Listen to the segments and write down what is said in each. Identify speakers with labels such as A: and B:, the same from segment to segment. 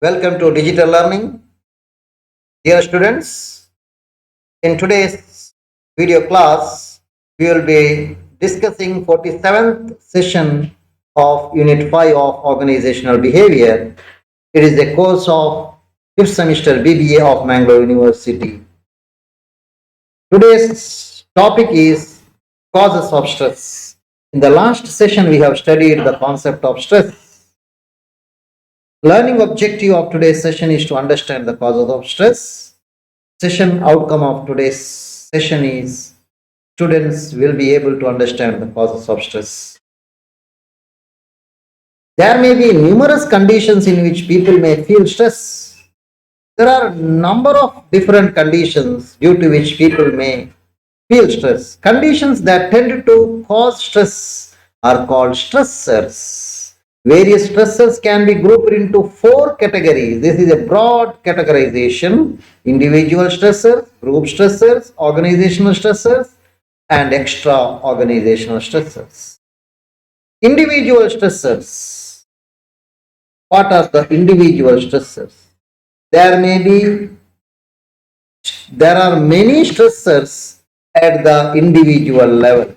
A: Welcome to digital learning. Dear students, in today's video class, we will be discussing 47th session of Unit 5 of Organizational Behavior. It is a course of 5th semester BBA of Mangalore University. Today's topic is causes of stress. In the last session, we have studied the concept of stress. Learning objective of today's session is to understand the causes of stress. Session outcome of today's session is students will be able to understand the causes of stress. There may be numerous conditions in which people may feel stress. There are a number of different conditions due to which people may feel stress. Conditions that tend to cause stress are called stressors. Various stressors can be grouped into 4 categories. This is a broad categorization: individual stressors, group stressors, organizational stressors, and extra organizational stressors. Individual stressors. What are the individual stressors? There are many stressors at the individual level.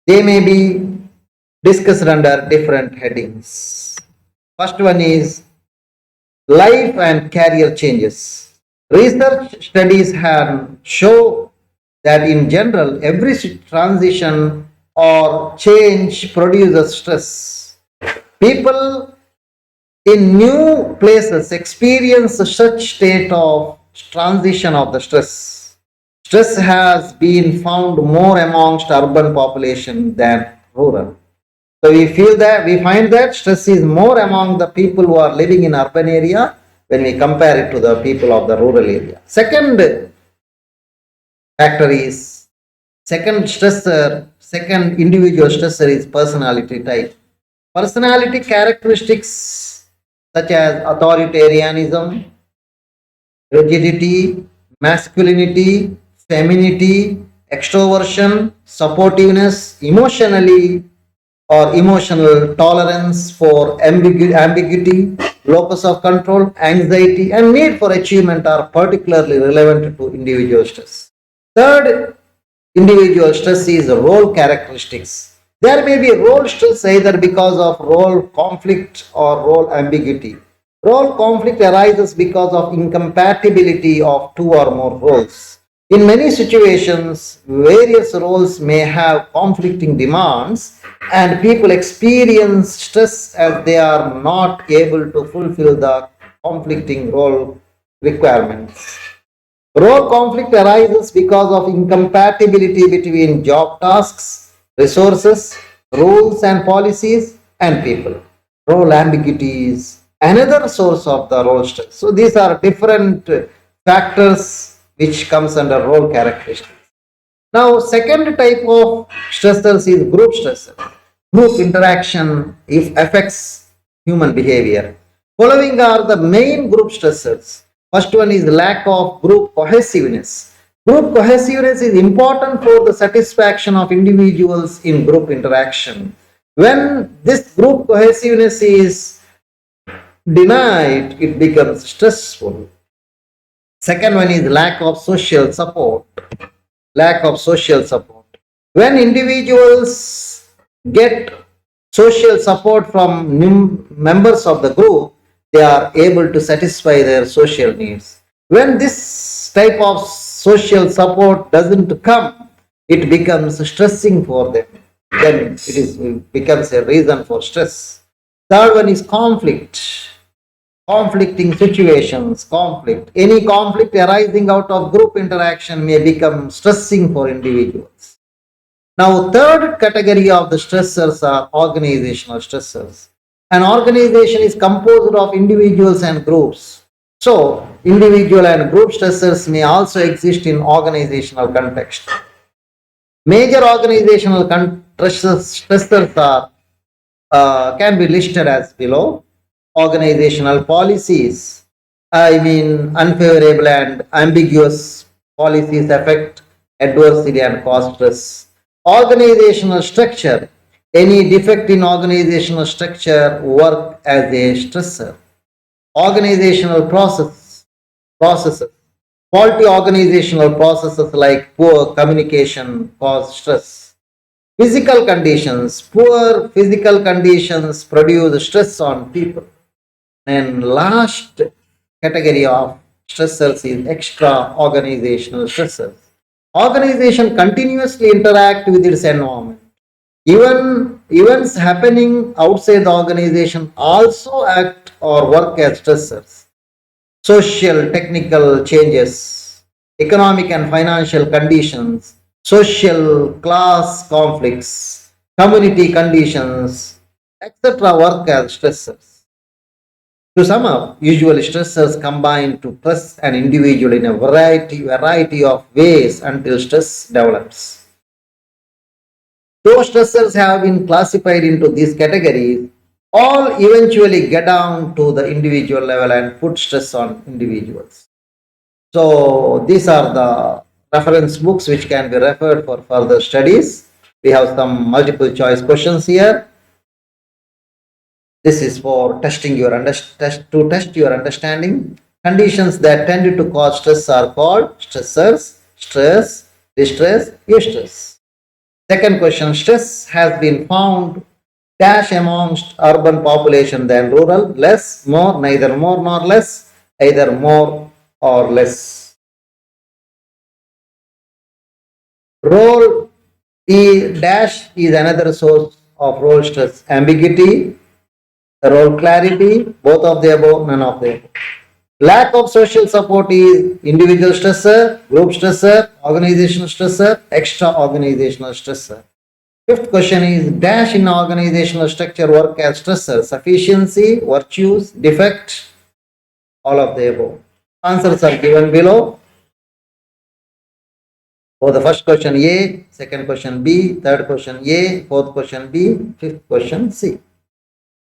A: They may be discussed under different headings. First one is life and career changes. Research studies have shown that in general, every transition or change produces stress. People in new places experience such state of transition of the stress. Stress has been found more amongst urban population than rural. So we find that stress is more among the people who are living in urban area when we compare it to the people of the rural area. Second individual stressor is personality type. Personality characteristics such as authoritarianism, rigidity, masculinity, femininity, extroversion, supportiveness, emotional tolerance for ambiguity, locus of control, anxiety, and need for achievement are particularly relevant to individual stress. Third individual stress is role characteristics. There may be role stress either because of role conflict or role ambiguity. Role conflict arises because of incompatibility of 2 or more roles. In many situations, various roles may have conflicting demands, and people experience stress as they are not able to fulfill the conflicting role requirements. Role conflict arises because of incompatibility between job tasks, resources, rules and policies, and people. Role ambiguity is another source of the role stress. So these are different factors which comes under role characteristics. Now, second type of stressors is group stressor. Group interaction affects human behavior. Following are the main group stressors. First one is lack of group cohesiveness. Group cohesiveness is important for the satisfaction of individuals in group interaction. When this group cohesiveness is denied, it becomes stressful. Second one is lack of social support. Lack of social support. When individuals get social support from members of the group, they are able to satisfy their social needs. When this type of social support doesn't come, it becomes stressing for them. Then it becomes a reason for stress. Third one is conflict. Conflicting situations, conflict. Any conflict arising out of group interaction may become stressing for individuals. Now, third category of the stressors are organizational stressors. An organization is composed of individuals and groups. So, individual and group stressors may also exist in organizational context. Major organizational stressors can be listed as below. Organizational policies. Unfavorable and ambiguous policies affect adversity and cause stress. Organizational structure. Any defect in organizational structure work as a stressor. Organizational processes. Faulty organizational processes like poor communication cause stress. Physical conditions. Poor physical conditions produce stress on people. And last category of stressors is extra organizational stressors. Organization continuously interact with its environment. Even events happening outside the organization also act or work as stressors. Social technical changes, economic and financial conditions, social class conflicts, community conditions, etc. work as stressors. To sum up, usual stressors combine to press an individual in a variety of ways until stress develops. Those stressors have been classified into these categories, all eventually get down to the individual level and put stress on individuals. So these are the reference books which can be referred for further studies. We have some multiple choice questions here. This is for testing your test your understanding. Conditions that tend to cause stress are called stressors, stress, distress, eustress. Second question, stress has been found dash amongst urban population than rural, less, more, neither more nor less, either more or less. Role dash is another source of role stress. Ambiguity, role clarity, both of the above, none of the above. Lack of social support is individual stressor, group stressor, organizational stressor, extra organizational stressor. Fifth question is dash in organizational structure work as stressor, sufficiency, virtues, defect, all of the above. Answers are given below. For the first question A, second question B, third question A, fourth question B, fifth question C.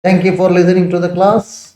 A: Thank you for listening to the class.